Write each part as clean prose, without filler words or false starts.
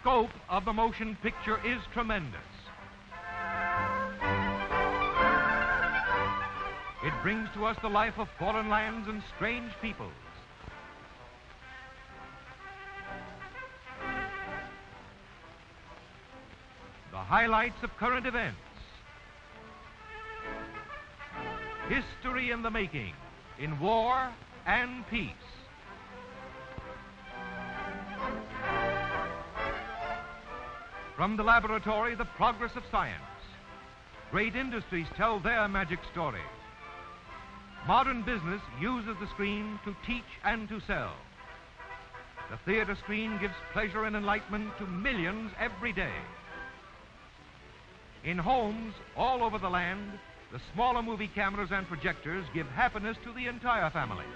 scope of the motion picture is tremendous. It brings to us the life of foreign lands and strange peoples. The highlights of current events. History in the making, in war and peace. From the laboratory, the progress of science. Great industries tell their magic story. Modern business uses the screen to teach and to sell. The theater screen gives pleasure and enlightenment to millions every day. In homes all over the land, the smaller movie cameras and projectors give happiness to the entire family.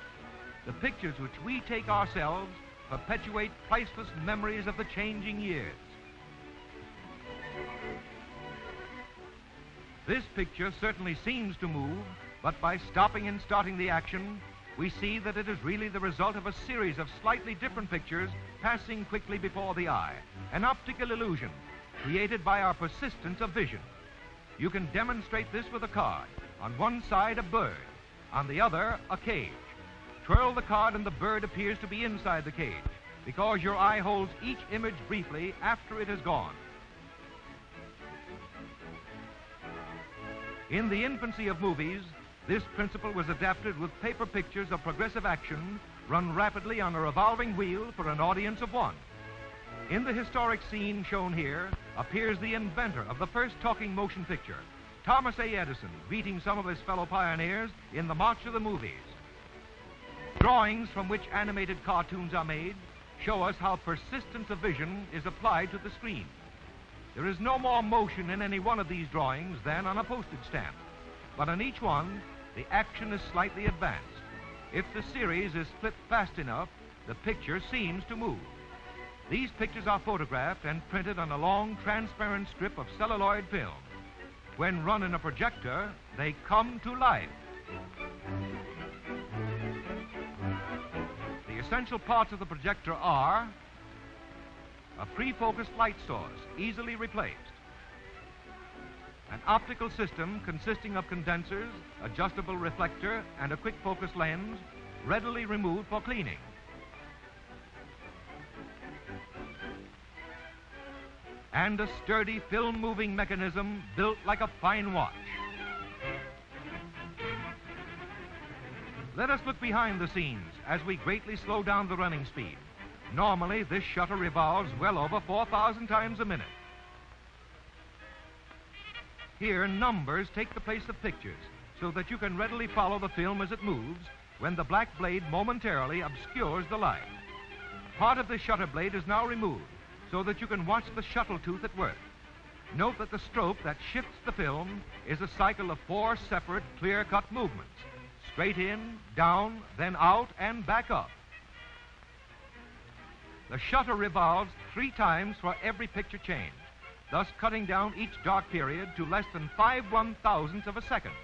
The pictures which we take ourselves perpetuate priceless memories of the changing years. This picture certainly seems to move, but by stopping and starting the action, we see that it is really the result of a series of slightly different pictures passing quickly before the eye, an optical illusion created by our persistence of vision. You can demonstrate this with a card. On one side, a bird. On the other, a cage. Twirl the card and the bird appears to be inside the cage because your eye holds each image briefly after it has gone. In the infancy of movies, this principle was adapted with paper pictures of progressive action run rapidly on a revolving wheel for an audience of one. In the historic scene shown here appears the inventor of the first talking motion picture, Thomas A. Edison, greeting some of his fellow pioneers in the march of the movies. Drawings from which animated cartoons are made show us how persistence of vision is applied to the screen. There is no more motion in any one of these drawings than on a postage stamp, but on each one, the action is slightly advanced. If the series is flipped fast enough, the picture seems to move. These pictures are photographed and printed on a long, transparent strip of celluloid film. When run in a projector, they come to life. The essential parts of the projector are a pre-focused light source, easily replaced, an optical system consisting of condensers, adjustable reflector, and a quick focus lens, readily removed for cleaning. And a sturdy film moving mechanism built like a fine watch. Let us look behind the scenes as we greatly slow down the running speed. Normally, this shutter revolves well over 4,000 times a minute. Here, numbers take the place of pictures so that you can readily follow the film as it moves when the black blade momentarily obscures the light. Part of the shutter blade is now removed so that you can watch the shuttle tooth at work. Note that the stroke that shifts the film is a cycle of 4 separate, clear-cut movements. Straight in, down, then out, and back up. The shutter revolves 3 times for every picture change, thus cutting down each dark period to less than 5/1000th of a second.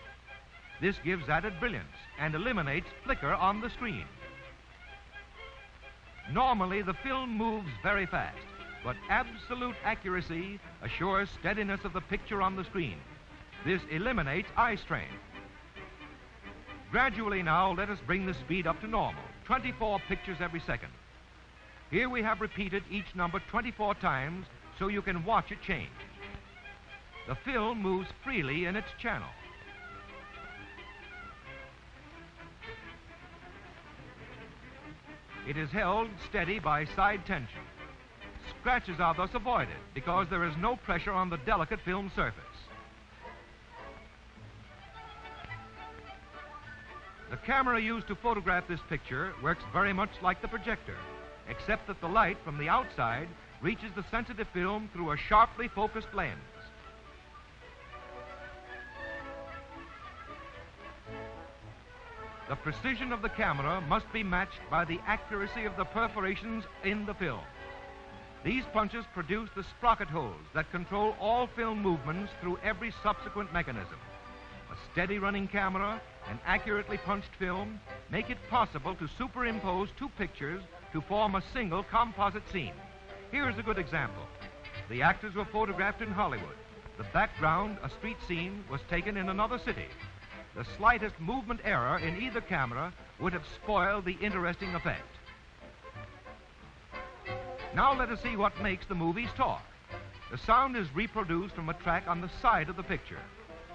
This gives added brilliance and eliminates flicker on the screen. Normally, the film moves very fast, but absolute accuracy assures steadiness of the picture on the screen. This eliminates eye strain. Gradually now, let us bring the speed up to normal, 24 pictures every second. Here we have repeated each number 24 times so you can watch it change. The film moves freely in its channel. It is held steady by side tension. Scratches are thus avoided because there is no pressure on the delicate film surface. The camera used to photograph this picture works very much like the projector, except that the light from the outside reaches the sensitive film through a sharply focused lens. The precision of the camera must be matched by the accuracy of the perforations in the film. These punches produce the sprocket holes that control all film movements through every subsequent mechanism. A steady running camera and accurately punched film make it possible to superimpose 2 pictures to form a single composite scene. Here's a good example. The actors were photographed in Hollywood. The background, a street scene, was taken in another city. The slightest movement error in either camera would have spoiled the interesting effect. Now let us see what makes the movies talk. The sound is reproduced from a track on the side of the picture.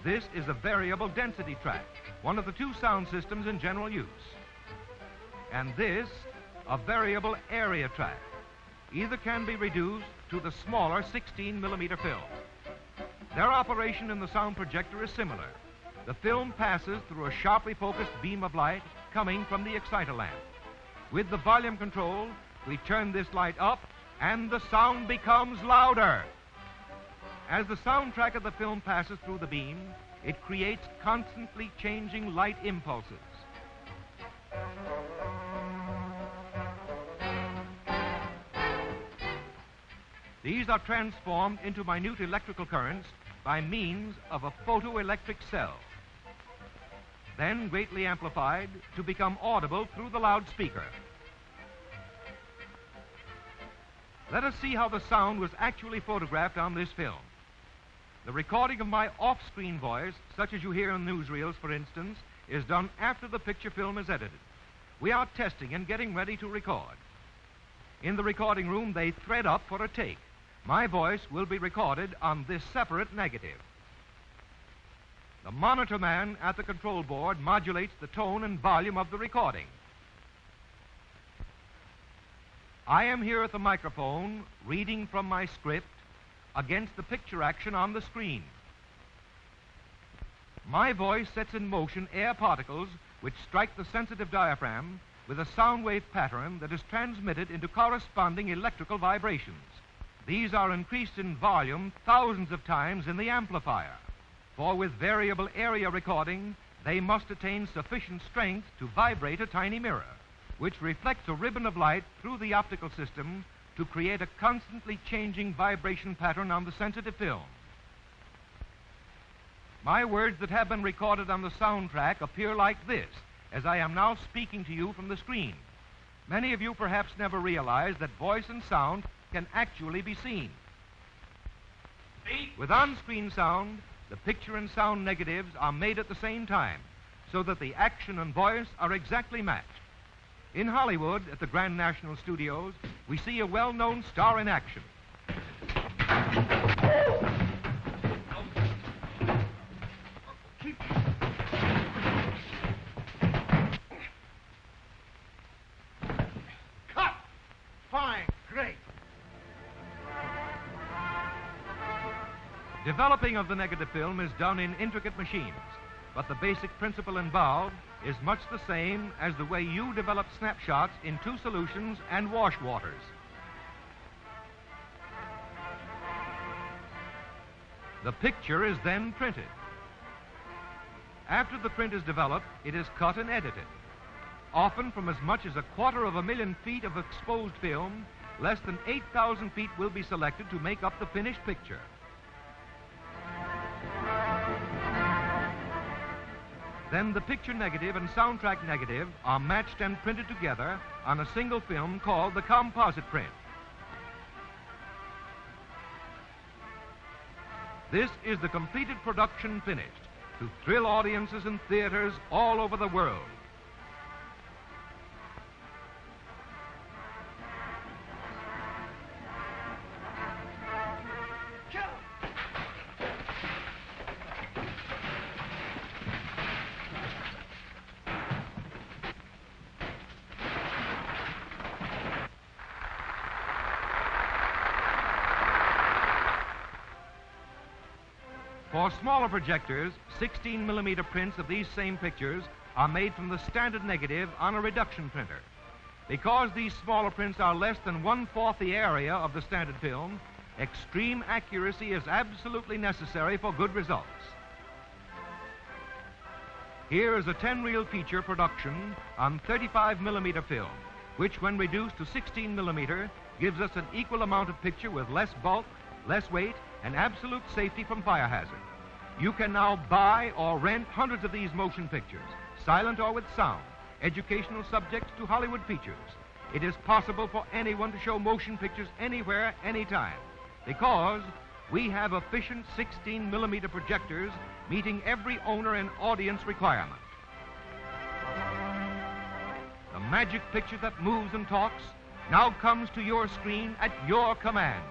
This is a variable density track, one of the two sound systems in general use. And this, a variable area track. Either can be reduced to the smaller 16-millimeter film. Their operation in the sound projector is similar. The film passes through a sharply focused beam of light coming from the exciter lamp. With the volume control, we turn this light up and the sound becomes louder. As the soundtrack of the film passes through the beam, it creates constantly changing light impulses. These are transformed into minute electrical currents by means of a photoelectric cell, then greatly amplified to become audible through the loudspeaker. Let us see how the sound was actually photographed on this film. The recording of my off-screen voice, such as you hear in newsreels, for instance, is done after the picture film is edited. We are testing and getting ready to record. In the recording room, they thread up for a take. My voice will be recorded on this separate negative. The monitor man at the control board modulates the tone and volume of the recording. I am here at the microphone reading from my script against the picture action on the screen. My voice sets in motion air particles which strike the sensitive diaphragm with a sound wave pattern that is transmitted into corresponding electrical vibrations. These are increased in volume thousands of times in the amplifier, for with variable area recording, they must attain sufficient strength to vibrate a tiny mirror, which reflects a ribbon of light through the optical system to create a constantly changing vibration pattern on the sensitive film. My words that have been recorded on the soundtrack appear like this, as I am now speaking to you from the screen. Many of you perhaps never realize that voice and sound can actually be seen. With on-screen sound, the picture and sound negatives are made at the same time, so that the action and voice are exactly matched. In Hollywood, at the Grand National Studios, we see a well-known star in action. Cut! Fine, great. Developing of the negative film is done in intricate machines, but the basic principle involved is much the same as the way you develop snapshots in two solutions and wash waters. The picture is then printed. After the print is developed, it is cut and edited. Often from as much as 250,000 feet of exposed film, less than 8,000 feet will be selected to make up the finished picture. Then the picture negative and soundtrack negative are matched and printed together on a single film called the composite print. This is the completed production finished to thrill audiences in theaters all over the world. For smaller projectors, 16-millimeter prints of these same pictures are made from the standard negative on a reduction printer. Because these smaller prints are less than 1/4 the area of the standard film, extreme accuracy is absolutely necessary for good results. Here is a 10-reel feature production on 35-millimeter film, which when reduced to 16-millimeter gives us an equal amount of picture with less bulk, less weight, and absolute safety from fire hazard. You can now buy or rent hundreds of these motion pictures, silent or with sound, educational subjects to Hollywood features. it is possible for anyone to show motion pictures anywhere, anytime, because we have efficient 16-millimeter projectors meeting every owner and audience requirement. The magic picture that moves and talks now comes to your screen at your command.